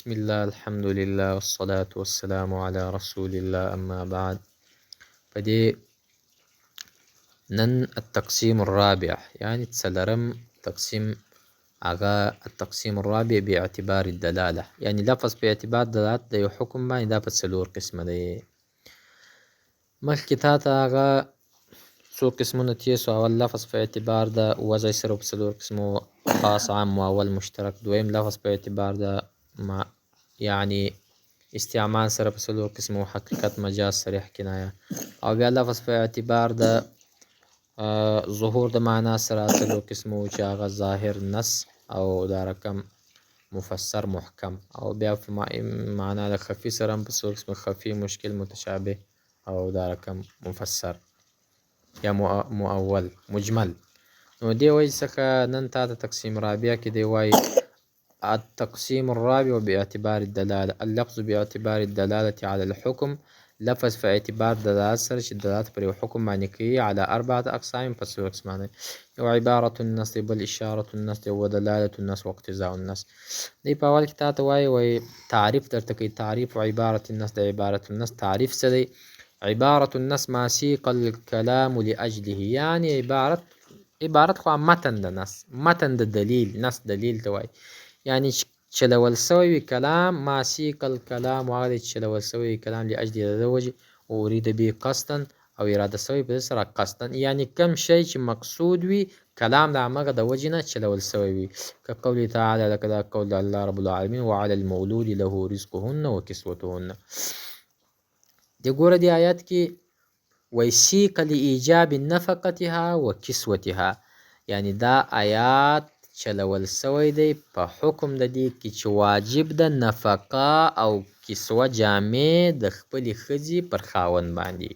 بسم الله الحمد لله والصلاة والسلام على رسول الله أما بعد. فدي نن التقسيم الرابع يعني تسلرم تقسيم التقسيم الرابع باعتبار الدلالة، يعني لفظ باعتبار دلالة دا يو حكم باندې دا په څلور قسمه دی. مخکې تا ته هغه څو قسمونه تېر سو. اول لفظ په اعتبار د وضع سره په څلور قسمو، خاص عام مؤول مشترک. دویم لفظ په اعتبار د يعني استعمال سره په څلور قسمو، حقیقت، مجاز، صریح، کنایه. او بیا لفظ په اعتبار د ظهور د معنا سره څلور قسمو چې هغه ظاهر، نص او دا رقم مفسر، محکم. او بیا په معنا د خفي سره هم په څلور قسمو، خفي، مشکل، متشابه او دا رقم مفسر یا مؤول، مجمل. نو دې وجې څخه نن تا ته تقسیم رابع کې دی وایي التقسيم الرابع باعتبار الدلالة. اللفظ باعتبار الدلالة على الحكم، لفظ في اعتبار دلالة سره چې دلالت پر یو حکم باندې کوي، على أربعة أقسام، په څلور قسمه. یو عبارة النص، بل إشارة النص، و دلالة النص، واقتضاء النص. دی په اول کې تا ته وایي تعریف درته کوي. تعریف عبارة النص، د عبارة النص تعریف څه دی؟ عبارة النص ما سیق الكلام لأجله، يعني عبارت خو متن د نص، متن د دلیل، نص دلیل ته وایي. يعني چلول سوی وي کلام، ما سیق الکلام، هغه دی چې چلول سوی وي کلام لأجل د وجې، اريد به قصدا، او اراده سوی په سره قصدا، يعني کم شی چې مقصود وي کلام د همغه د وجې نه چلول سوی وي. که قوله تعالی، لکه دا قول د الله رب العالمین، وعلى المولود له رزقهن وکسوتهن. دی ګوره دی آیات کې ویسیق لإیجاب نفقتها وکسوتها، يعني دا آیات چلول سوی دی په حکم د دې کې چې واجب ده نفقه او کسوه جامې د خپلې ښځې پر خاوند باندې.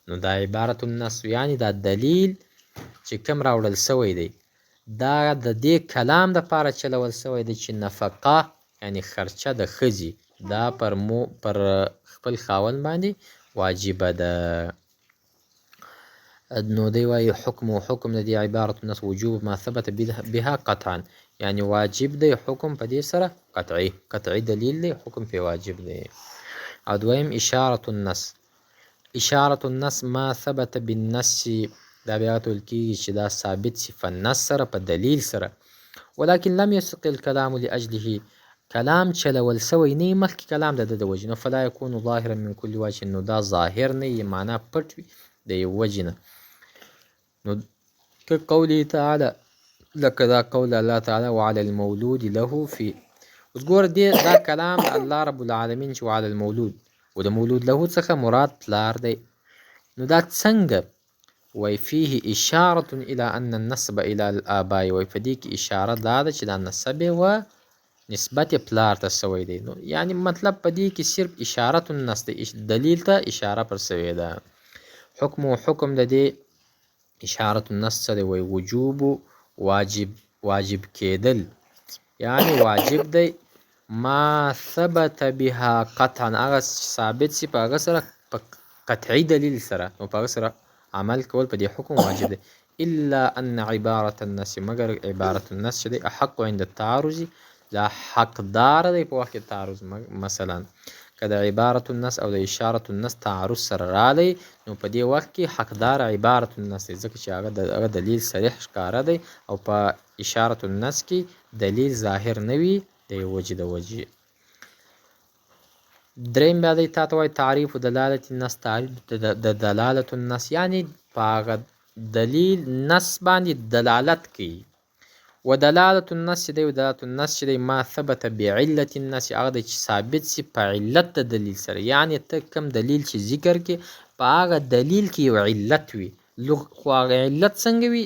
نو دا عبارت النص، یعنی دا دلیل چې کوم راوړل سوی دی دا د دې کلام دپاره چلول سوی دی چې نفقه یعنی خرچه د ښځې دا پر خپل خاوند باندې واجبه ده. نو دی وایي حکم د دې عبارت النص وجوب ما ثبت بها قطعا، يعني واجب دی حکم په دې سره قطعي دلیل دی، حکم پې واجب دی. او دویم اشارة النص. اشارة النص ما ثبت بالنص، دا بیا ویل کېږي چې دا ثابت سي په نص سره، په دلیل سره. ولكن لم يسق الكلام لأجله، کلام چلول سوی نه مخکې کلام د ده د وجې، نو فلا يكون ظاهرا من كل وجه، نو دا ظاهر نه یي، معنا پټ وي د یو وجې نه. نو که قوله تعالی، لکه دا قول الله تعالی وعلى المولود له فی. اوس ګوره دا کلام د الله رب العالمین چې وعلى المولود، و د مولود له څخه مراد پلار دی. نو دا څنګه وی فيه اشارة الى ان النسب الى الآباء، وی په دې کې اشاره دا ده چې دا نسب و نسبت پلار ته سوی دی. نو یعنی مطلب په دې کې صرف اشارة النص دی، دلیل ته اشاره پر سوی ده. حکم د دې اشارة النص څه دی؟ وی وجوب، واجب کېدل، یعنی واجب دی ما ثبت بها قطعا، هغه ثابت سي په هغه سره په قطعي دلیل سره، نو په هغه سره عمل کول په دې حکم واجب دی. الا ان عبارة النص، مگر عبارة النص چې دی احق عند التعارض، دا حقدار دی په وخت کې تعارض. مثلا که د عبارة النص او د اشارة النص تعارض سره رالی، نو په دې وخت کې حقدار عبارة النص دی، ځکه چې هغه دلیل صریح ښکاره دی، او په اشارة النص کې دلیل ظاهر نه وي د یو وجې د وجې. دریم بیا دی تا ته وایي تعریف دلالت النص. تعریف د دلالت النص، یعنی په هغه دلیل نص باندې دلالت کوي. و دلالت النص چې دی، و دلالت النص چې دی ما ثبت بعلت النص، هغه دی چې ثابت سي په علت د دلیل سره. یعنی ته کوم دلیل چې ذکر کې په هغه دلیل کې یو علت وي، خو هغه علت څنګه وي؟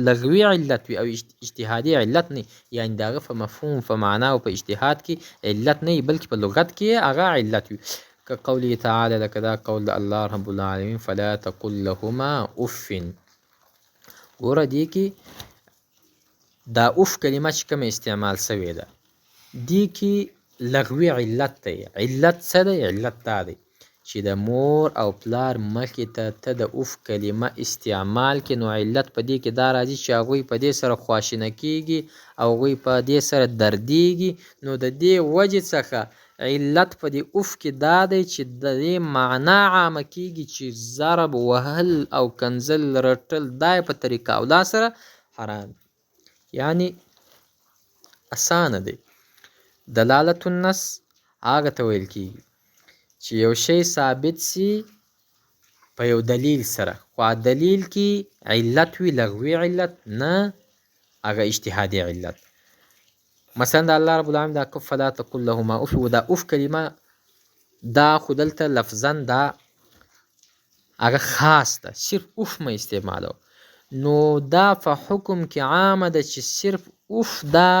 لغوي علت وي او اجتهادي علت نه، یعنی د هغه په مفهوم، په معنا او په اجتهاد کې علت نه وي، بلکې په لغت کې هغه علت وي. که قوله تعالی، لکه دا قول د الله رب العالمین فلا تقل لهما اف. ګوره دې کې دا اف کلمه چې کومه استعمال سوې ده دې کې لغوي علت دی. علت څه دی؟ علت دا دی چې د مور او پلار مخې ته د اوف کلمه استعمال کړي، نو علت په دې کې دا راځي چې هغوی په دې سره خواشینه کېږي او هغوی په دې سره دردېږي. نو د دې وجې څخه علت په دې اوف کې دا دی چې د دې معنا عامه کېږي چې ضرب، وهل او کنځل، رټل دا په طریقه اولا سره حرام. یعنی اسانه دی. دلالت النص هغه ته ویل کېږي چې یو شی ثابت سي په یو دلیل سره، خو دلیل کې علت وي، لغوي علت نه هغه اجتهادي علت. مثلا د الله رب العالمین دا کف فلا تقل لهما اف، و دا اف کلمه دا خو دلته لفظا دا هغه خاص ده، صرف اف مه استعمالوه. نو دا په حکم کې عامه ده چې صرف اف دا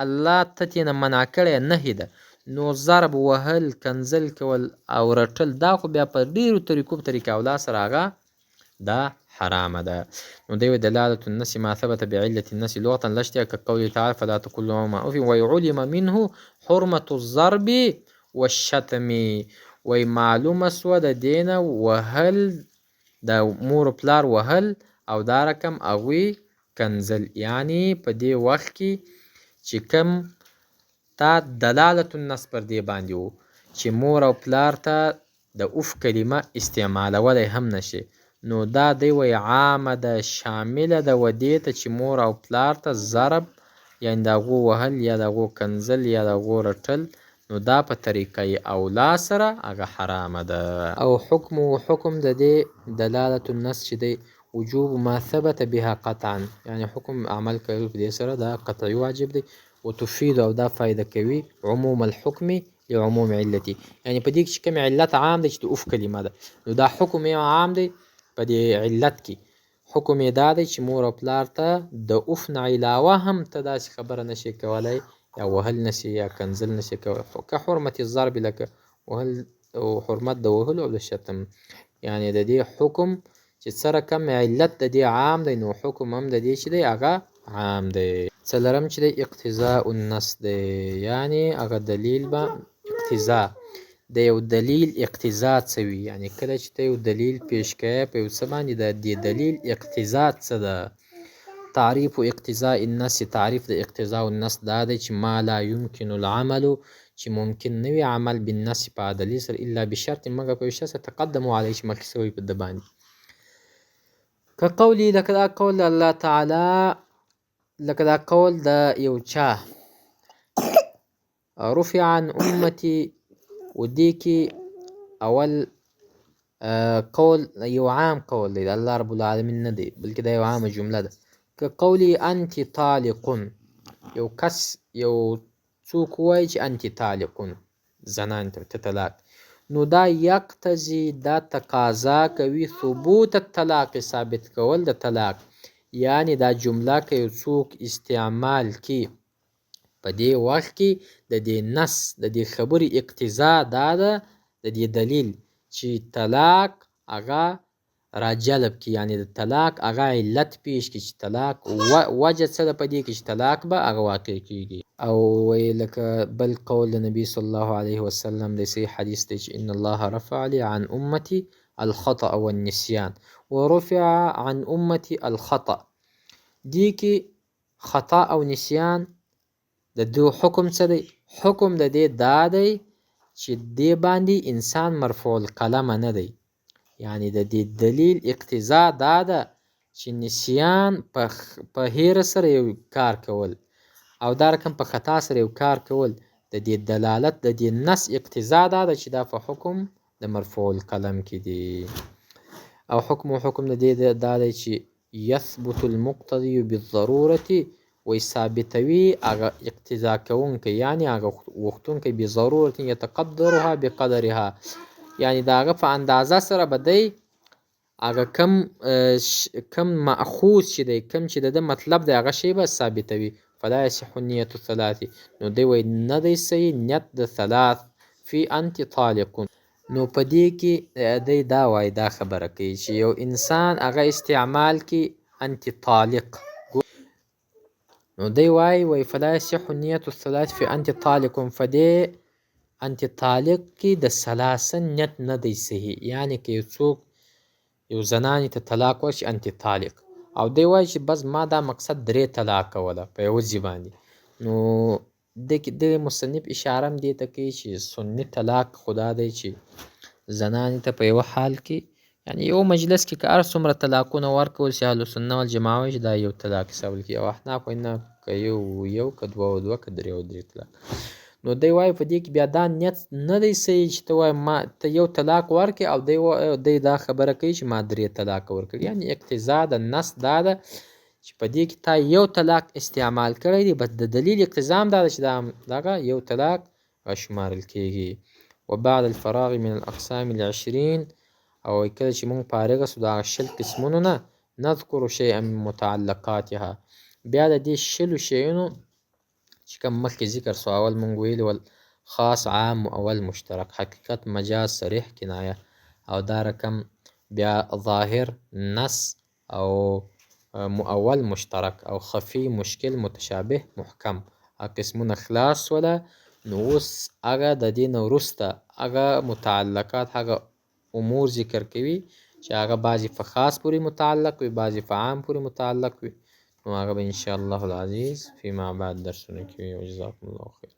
الله ته ترې نه منع کړی نهي ده. نو ضرب، وهل، کنځل کول او رټل دا خو بیا په ډېرو طریقو په طریقه اولا سره هغه دا حرامه ده. نو دی دلالة النص ما ثبت بعلة النص لغة لا اشتهى كقوله تعالى فلا تقل لهما اف وعلم منه حرمة الضرب والشتم. وی معلومه سوه د دې نه وهل، د مور پلار وهل او دا رقم هغوی کنځل. یعنی په دې وخت کې چې کوم تا دلالت النص پر دې باندې و چې مور او پلار ته د اوف کلمه استعمالولی هم نشي، نو دا دی وی عامه ده، شامله ده و دې ته چې مور او پلار ته ضرب یعنی د هغو وهل یا د هغو کنځل یا د هغو رټل، نو دا په طریقه اولا سره هغه حرامه ده. او حکم د دې دلالت النص چې دی وجوب ما ثبت بها قطعا، یعنی حکم عمل کوي په دې سره دا قطعي واجب دی. وتفید او دا فایده کوي عموم الحکم لعموم علتي، یعنی په دې کې چې کوم علت عام دی چې د اوف کلمه ده، نو دا حکم یې عام دی په دې علت کې. حکم یې دا دی چې مور او پلار ته د اوف نه علاوه هم ته داسې خبره نشي کولی، یا وهل نشي یا کنځل نشي کولی، که حرمت الضرب لکه وهل او حرمت د وهلو او د شتم. یعنی د دې حکم چې سره کم علت د دې عام دی، نو حکم هم د دې چې دی هغه عام دی. څلورم چې دی اقتضاء النص دی، یعنی هغه دلیل به اقتضاء د یو دلیل اقتضاء څه وي. یعنی کله چې ته یو دلیل پیش کوې په یو څه باندې، د دې دلیل اقتضاء څه ده. تعریف اقتضاء النص، تعریف د اقتضاء النص دا دی چې ما لا يمكن العمل، چې ممکن نه وي عمل بالنص په دلیل سره الا بشرط، مګر په یو شرط سره تقدم علیه چې مخکې شوی په ده باندې. که قولی لکه دا قول الله تعالی، لکه دا قول د یو چا رفع عن امتی، و دې کې اول قول یو عام قول دی د الله رب العالمین نه دی، بلکې دا یو عامه جمله ده. که قولی انت طالقون، یو کس یو څوک وایي چې انت طالقون، زنان ته طلاق، نو دا یقتضي دا تقاضا کوي ثبوت الطلاق، ثابت کول د طلاق. یعنی دا جمله که یو څوک استعمال کی په دې وخت کې د دې نص د دې خبرې اقتضا دا ده د دې دلیل چې طلاق هغه راجلب کی، یعنی د طلاق هغه علت پیش کی چې طلاق وجه څه ده په دې کې چې طلاق به هغه واقع کیږي. او وی لکه بل قول د نبی صلی الله علیه وسلم د صحیح حدیث دی چې ان الله رفع لي عن امتی الخطأ والنسيان ورفع عن امتی الخطأ. دې کې خطا او نسیان د دو حکم څه دی؟ حکم د دې دا دی چې دې باندې انسان مرفوع القلم نه دی. یعنی د دې دلیل اقتضا دا ده چې نسیان په هیر سره یو کار کول او دا رقم په خطا سره یو کار کول، د دې دلالت د دې نص اقتضا دا ده چې دا په حکم د مرفوع القلم کې دی. او حکم د دې دا دی چې یثبت المقتضی بالضرورة، وی ثابتوي هغه اقتضا کوونکی، یعنی هغه غوښتونکی بضرورة یتقدرها بقدرها، یعنی د هغه په اندازه سره به دی هغه کم مأخوذ چې دی، کم چې د ده مطلب دی هغه شی به ثابتوي. فلا یصح النیة الثلاث، نو دی وی نه دی صحیح نیت د ثلاث فی انت طالقون. نو په دې کې دی دا وایي دا خبره کوي چې یو انسان هغه استعمال کی انت طالق، نو دی وایي فلا یصح النیة الثلاث فی انت طالقون، فدې انتي طالق کې د ثلاثه نیت نه دی صحیح. یعنې که یو څوک یو زنانې ته طلاق ورکړي انتي طالق او دی وایي چې بس ما دا مقصد 3 طلاقه وله په یوه ځي باندې، نو د مصنف اشاره هم دې ته کوي چې سني طلاق خو دا دی چې زنانې ته په یوه حال کې یعنې یو مجلس کې که هر څومره طلاقونه ورکول شي اهلسنه والجماعه وایي چې دا یو طلاق حسابول کېږي، او احناف وایي نه که یو که دوه که درې طلاق. نو دی وایي په دې کې بیا دا نیت نه دی صحیح چې ته وایې ما ته یو طلاق ورکړې او دی دا خبره کوي چې ما 3 طلاق ورکړي. یعنې اقتضا د نص دا ده چې په دې کې تا یو طلاق استعمال کړی دی، بس د دلیل اقتضا هم دا ده چې دغه یو طلاق شمارل کېږي. وبعد الفراغ من الاقسام العشرين، او کله چې موږ فارغه سو د هغه 20 قسمونو نه، نذکر شیئا من متعلقاتها، بیا د دې 20 شیونو چې کوم مخکې ذکر سو اول موږ ویلي ول خاص عام مؤول مشترک حقیقت مجاز صریح کنایه او دا رقم بیا ظاهر نص او مؤول مشترک او خفي مشکل متشابه محکم قسمونه خلاص سوله. نو اوس هغه د دې نه وروسته هغه متعلقات هغه امور ذکر کوي چې هغه بعضې په خاص پورې متعلق وي بعضې په عام پورې متعلق وي، نو هغه به انشاءالله العزیز فیما بعد درسونه کې وي. وجزاکم الله خیر.